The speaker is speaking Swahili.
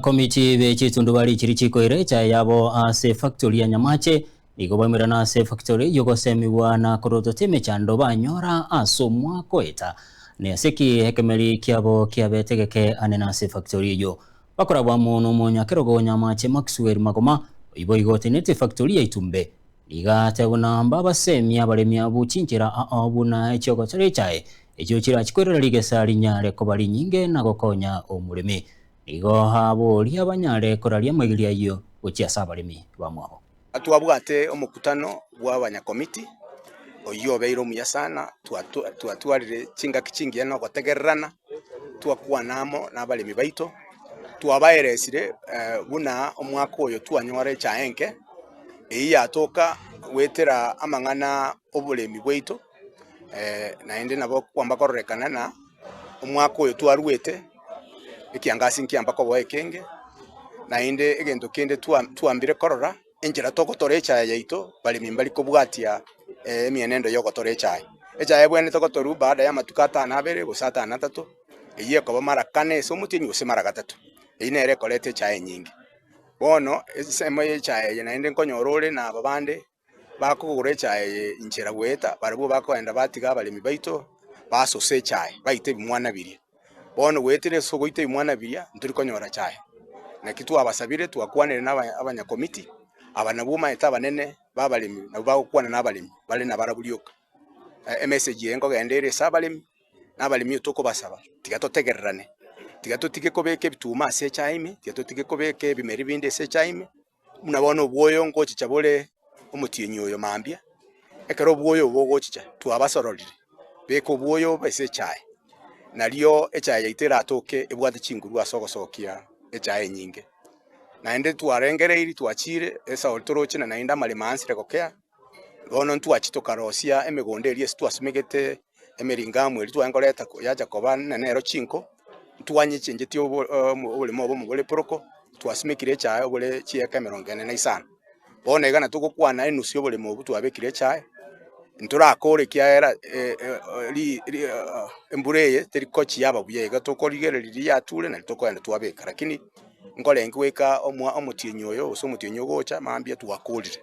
Komiti bechitundu bali chirichiko irecha yabo ase factory ya Nyamache igobamira na ase factory yogosemiwa na korototeme chando banyora asomwa koeta ne aseki hekemeri kiabo kiabetegeke anena ase factory yo bakora bwa muntu munyakerogo Nyamache Maxwell Magoma ibo igotenete factory ya Itumbe igatebuna mbabasemi abalemi abuchinjira abuna echogotere chae ejo chira chikorera ligesa linyare ko bali nyinge na gokonya omuremi igo habo lia banyare koralia magiria yo gochia sabalemi bamwabo twabwate omukutano bw'abanyakomiti oyo beiro muya sana twatwarire chingaki chingiya no gotegererana twakwanamo n'abalemi baito twabaeresire buna omwaka oyo twanyore chaenke yatoka wetera amang'ana obulemi bwaito naende nabo kwamba kororekana na omwaka oyo twarwete ekiangasi nkiamba koboa ekenge naende egento kende tuambire korora enjera togotora echae yaito balemi mbali kobwatia emienendo yogotora echae bwene togotoru baada ya matuka 5 gosa 3 eye koba mara 4 so mutinyi gose mara 3 ine ere kolete echae nyingi bono esemo echae naende nkonyorore na babande bakugura echae injera gweta barabo bakoenda batiga balemi baito basose echae baite bimwana biri bono wetire so goite bimwana biria nturi konyora chae na kitu abasabire twakwanire n'abanyakomiti abanabuma eta banene babalemi nabo bakwana n'abalemi bale nabarabulyoka message yengo gendere sabalemi n'abalemi utoko basaba tigatotegererane tigatotike kobeke bituma ase chaime tigatotike kobeke bimeri binde ase chaime munabona obwoyo ngochi chabole omutinyi oyo mambia ekero obwoyo bogochicha twabasororire beko obwoyo bese chae nalio echae yaitera atoke ebwate chinguru asogosokia echae nyinge naende twarengereiri twachire esa oltoroche naenda malimansire gokea bono ntwachitokarosia emegonde eri twasumegete emeringa mweri twangoreta yaja koba nero chinko twanyichenjeti obulimo obo mugole proko twasumekire echae obule chieka 45 bono egana tugokwana enusu obulimo obu twabekire echae nturakore kiaera embureye terikochi yaba buyega tokorigereriria atule na tokoenda twabeka lakini ngolengi weka omutinyi oyo so mutinyi gocha mambia twakulire